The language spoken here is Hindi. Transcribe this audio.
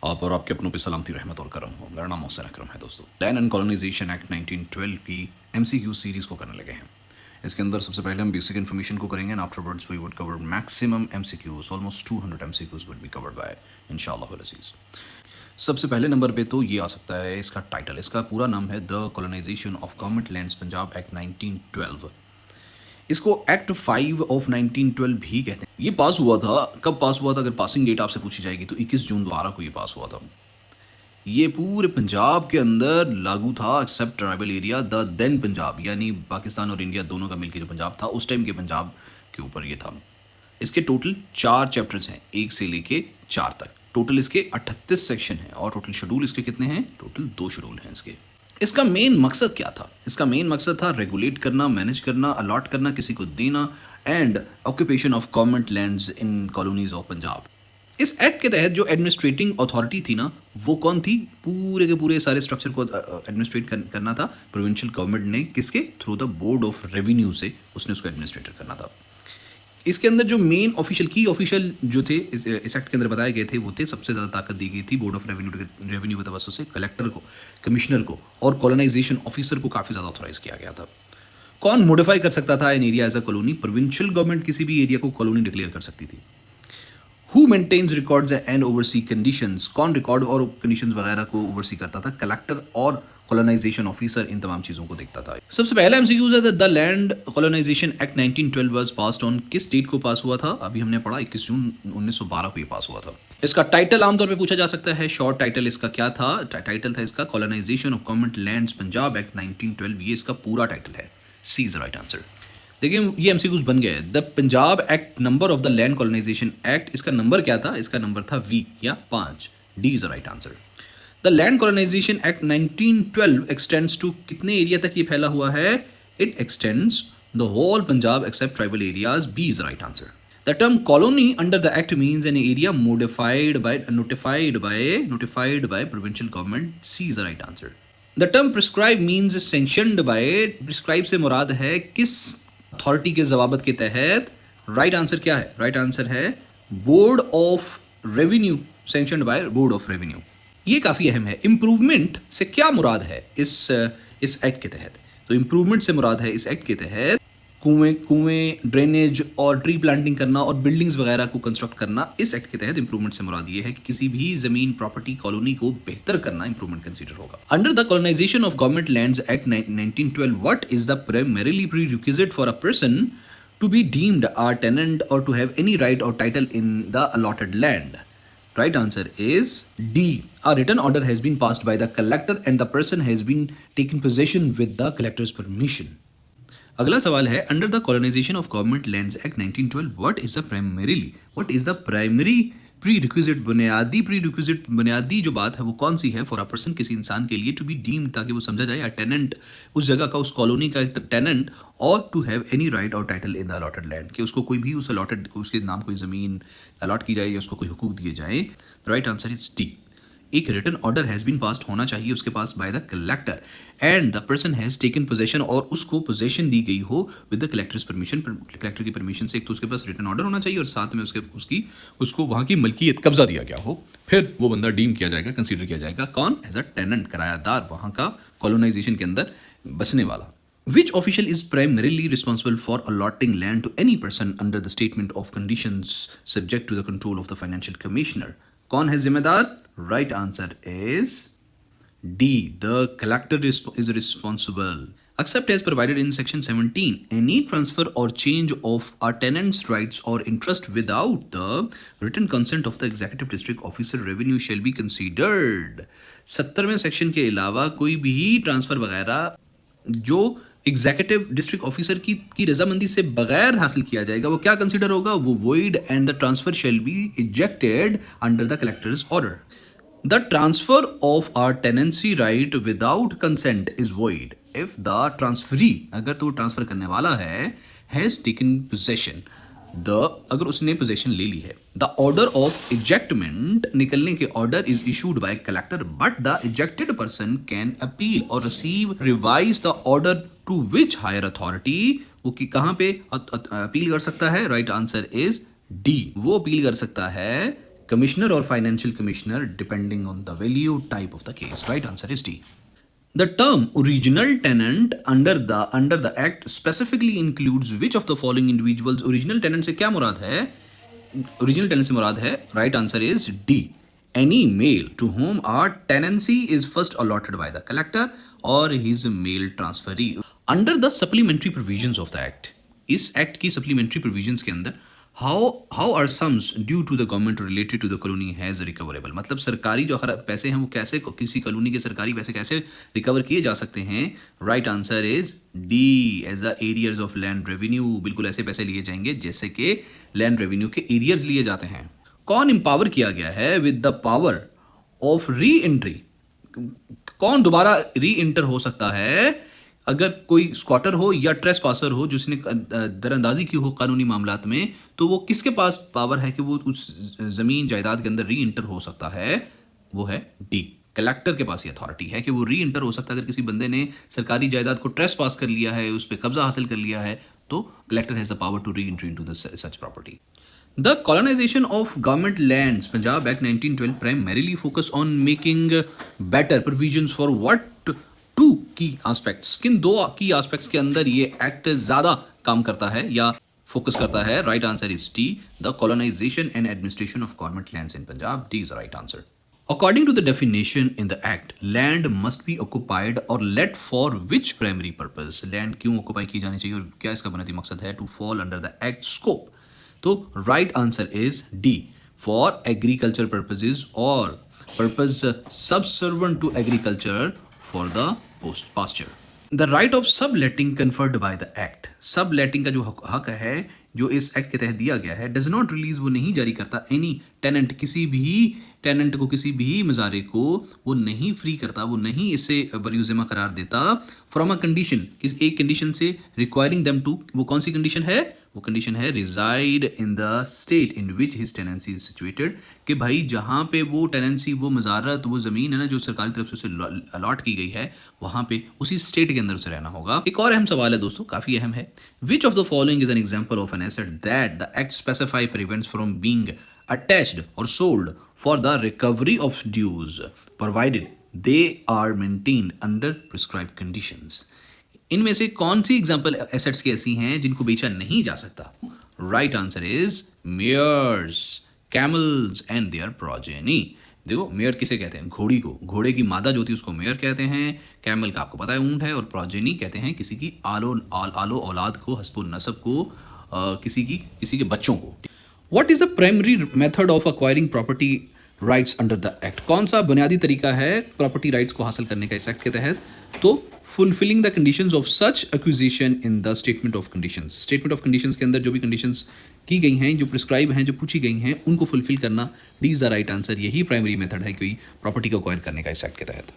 आप और आपके अपनों पे सलामती रहमत और करम हो। मेरा नाम मोहसिन अकरम है दोस्तों। लैंड एंड कॉलोनाइजेशन एक्ट 1912 की एमसीक्यू सीरीज को करने लगे हैं। इसके अंदर सबसे पहले हम बेसिक इन्फॉर्मेशन को करेंगे and afterwards we would cover maximum MCQs, almost 200 MCQs would be covered by इंशाअल्लाह अज़ीज़। सबसे पहले नंबर पे तो ये आ सकता है इसका टाइटल। इसका पूरा नाम है the colonization of government lands Punjab act 1912। इसको एक्ट 5 ऑफ 1912 भी कहते हैं। ये पास हुआ था, कब पास हुआ था? अगर पासिंग डेट आपसे पूछी जाएगी तो 21 जून 12 को ये पास हुआ था। ये पूरे पंजाब के अंदर लागू था except tribal area, the then Punjab, यानी पाकिस्तान और इंडिया दोनों का मिलकर जो पंजाब था उस टाइम के पंजाब के ऊपर ये था। इसके टोटल 4 चैप्टर्स हैं, 1 से लेके 4 तक। टोटल इसके 38 सेक्शन हैं और टोटल शेड्यूल इसके कितने हैं? टोटल 2 शेड्यूल हैं इसके। इसका मेन मकसद क्या था? इसका मेन मकसद था रेगुलेट करना, मैनेज करना, अलॉट करना, किसी को देना and occupation of government lands in colonies of Punjab. इस एक्ट के तहत जो एडमिनिस्ट्रेटिंग अथॉरिटी थी ना, वो कौन थी? पूरे के पूरे सारे स्ट्रक्चर को एडमिनिस्ट्रेट करना था प्रोविंशियल गवर्नमेंट ने। किसके through? The board of revenue से उसने उसको एडमिनिस्ट्रेट करना था। इसके अंदर जो मेन ऑफिशियल की ऑफिशियल जो थे इस एक्ट के अंदर बताए गए थे वो थे, सबसे ज़्यादा ताकत दी गई थी बोर्ड ऑफ रेवेन्यू के तवज्जो से कलेक्टर को, कमिश्नर को और कॉलोनाइजेशन ऑफिसर को काफ़ी ज़्यादा ऑथोराइज किया गया था। कौन मॉडिफाई कर सकता था an area as a colony? Provincial government किसी भी एरिया को कॉलोनी डिक्लेयर कर सकती थी। Who maintains records and oversee conditions? कौन रिकॉर्ड और कंडीशंस वगैरह को ओवरसी करता था? कलेक्टर और कॉलोनाइजेशन ऑफिसर इन तमाम चीज़ों को देखता था। सबसे पहला एमसीक्यूज है the land colonization act 1912 was passed on. किस डेट को पास हुआ था? अभी हमने पढ़ा 21 जून 1912 को ये पास हुआ था। इसका टाइटल आमतौर पे पूछा जा सकता है। शॉर्ट टाइटल इसका क्या था? टाइटल था इसका colonization of government lands Punjab act 1912। ये इसका पूरा टाइटल है। C is the right answer. देखिए ये एमसीक्यूज बन गए। The Punjab act, number of the land colonization act, इसका नंबर क्या था? इसका नंबर था वी या 5। D is the right answer. The land colonization act 1912 extends to कितने एरिया तक ये फैला हुआ है? It extends the whole Punjab accept tribal areas. B is the right answer. The term colony under the act means an area notified by provincial government. C is the right answer. The term prescribe means sanctioned by. Prescribe से मुराद है किस अथॉरिटी के जवाबत के तहत? राइट आंसर क्या है? राइट आंसर है board of revenue, sanctioned by board of revenue. ये काफ़ी अहम है। इम्प्रूवमेंट से क्या मुराद है इस एक्ट के तहत? तो इम्प्रूवमेंट से मुराद है इस एक्ट के तहत कुएं, ड्रेनेज और ट्री प्लांटिंग करना और बिल्डिंग्स वगैरह को कंस्ट्रक्ट करना। इस एक्ट के तहत इंप्रूवमेंट से मुराद ये है कि किसी भी जमीन, प्रॉपर्टी, कॉलोनी को बेहतर करना इंप्रूवमेंट कंसीडर होगा। Under the colonization of government lands act 1912 what is the primarily prerequisite for a person to be deemed a tenant or to have any right or title in the allotted land? Right answer is D. A written order has been passed by the collector and the person has been taken possession with the collector's permission. अगला सवाल है under the colonization of government lands act 1912 what is the primary prerequisite? बुनियादी जो बात है वो कौन सी है? फॉर अ पर्सन, किसी इंसान के लिए, टू बी डीम्ड, ताकि वो समझा जाए, अ टेनेंट, उस जगह का, उस कॉलोनी का tenant, or to have any right or title in the allotted land, कि उसको कोई भी उस अलॉटेड, उसके नाम कोई ज़मीन अलॉट की जाए या उसको कोई हुकूक दिए जाए। Right answer is D. एक written order has been passed होना चाहिए उसके पास by the collector and the person has taken possession, और उसको पोजेशन दी गई हो with the collector's permission, collector की परमिशन से। एक तो उसके पास रिटन ऑर्डर होना चाहिए और साथ में उसको वहाँ की मलकियत, कब्जा दिया गया हो। फिर वो बंदा डीम किया जाएगा, कंसीडर किया जाएगा कौन? एज अ टेनेंट, किरायादार, वहाँ का कॉलोनाइजेशन के अंदर बसने वाला। Which official is primarily responsible for allotting land to any person under the statement of conditions subject to the control of the financial commissioner? कौन है जिम्मेदार? Right answer is D, the collector is responsible. Except as provided in section 17, any transfer or change of a tenant's rights or interest without the written consent of the executive district officer revenue shall be considered. 70वें सेक्शन के अलावा कोई भी ट्रांसफर वगैरह जो एग्जीक्यूटिव डिस्ट्रिक्ट ऑफिसर की रजामंदी से बगैर हासिल किया जाएगा वो क्या कंसीडर होगा? वो void and the transfer shall be ejected under the collector's order. The transfer of our tenancy right without consent is void if the transferee, अगर तो ट्रांसफर करने वाला है, हैज टेकन पोजेशन, अगर उसने पोजेशन ले ली है। द ऑर्डर ऑफ इजेक्टमेंट, निकलने के order, is issued by collector but the ejected person can appeal और receive revise the order to which higher authority. वो कि कहाँ पे अपील कर सकता है? राइट आंसर इज डी, वो अपील कर सकता है कमिश्नर और financial commissioner depending on the value type of the case. Right answer is D. The term original tenant under the act specifically includes which of the following individuals? Original tenant से क्या मुराद है? Original tenant से मुराद है, right answer is D. Any male to whom our tenancy is first allotted by the collector or his male transferee. Under the supplementary provisions of the act, इस act की supplementary provisions के अंदर how are sums due to the government related to the colony has recoverable. मतलब सरकारी जो पैसे हैं वो कैसे किसी कॉलोनी के सरकारी पैसे कैसे रिकवर किए जा सकते हैं. Right answer is D as the arrears of land revenue. बिल्कुल ऐसे पैसे लिए जाएंगे जैसे कि लैंड रेवेन्यू के एरियर्स लिए जाते हैं. कौन एम्पावर किया गया है with the power of re entry? कौन दोबारा री एंटर हो सकता है? अगर कोई स्क्वाटर हो या ट्रेस पासर हो जिसने दरअंदाजी की हो कानूनी मामलात में, तो वो किसके पास पावर है कि वो उस ज़मीन जायदाद के अंदर री इंटर हो सकता है? वो है डी. कलेक्टर के पास ये अथॉरिटी है कि वो री इंटर हो सकता है. अगर किसी बंदे ने सरकारी जायदाद को ट्रेस पास कर लिया है, उस पर कब्जा हासिल कर लिया है, तो collector has the power to reenter into the such property. The colonization of government lands, Punjab Act 1912 primarily focus on making better provisions for what two key aspects. किन दो की एस्पेक्ट्स के अंदर ये एक्ट ज़्यादा काम करता है या फोकस करता है? Right answer is D. The colonization and administration of government lands in Punjab. D is the right answer. According to the definition in the act, land must be occupied or let for which primary purpose? Land क्यों ऑक्यूपाई की जानी चाहिए और क्या इसका बुनियादी मकसद है? To fall under the act scope. तो right answer is D. For agriculture purposes और purpose subservient to agriculture for the post pasture. The right of sub letting conferred by the act. Sub letting का जो हक है जो इस एक्ट के तहत दिया गया है, डज नॉट रिलीज, वो नहीं जारी करता एनी टेनेंट, किसी भी टेनेंट को, किसी भी मजारे को वो नहीं फ्री करता, वो नहीं इसे बरीउज़िम्मा करार देता फ्रॉम अ कंडीशन, किसी एक कंडीशन से, रिक्वायरिंग देम टू, वो कौन सी कंडीशन है? वो कंडीशन है resided in the state in which his tenancy is situated. कि भाई जहाँ पे वो टेनेंसी, वो मजारत, वो ज़मीन है ना जो सरकारी तरफ से उसे अलॉट की गई है, वहाँ पे उसी स्टेट के अंदर उसे रहना होगा. एक और अहम सवाल है दोस्तों, काफ़ी अहम है. Which of the following is an example of an asset that the act specify prevents from being attached or sold for the recovery of dues provided they are maintained under prescribed conditions. इनमें से कौन सी एग्जाम्पल एसेट्स की ऐसी हैं जिनको बेचा नहीं जा सकता? Right answer is mares, camels and their progeny. देखो मेयर किसे कहते हैं? घोड़ी को. घोड़े की मादा जो होती है उसको मेयर कहते हैं. कैमल का आपको पता है ऊंट है. और प्रोजेनी कहते हैं किसी की आलो औलाद को, हस्बुन नसब को, किसी के बच्चों को. What is the primary method of acquiring property rights under the act? कौन सा बुनियादी तरीका है प्रॉपर्टी राइट्स को हासिल करने का इस एक्ट के तहत? तो fulfilling the conditions of such acquisition in the statement of conditions. statement of conditions के अंदर जो भी conditions की गई हैं, जो प्रिस्क्राइब हैं, जो पूछी गई हैं, उनको फुलफिल करना. D is the right answer. यही प्राइमरी मेथड है कोई प्रॉपर्टी को एक्वायर करने का इस एक्ट के तहत.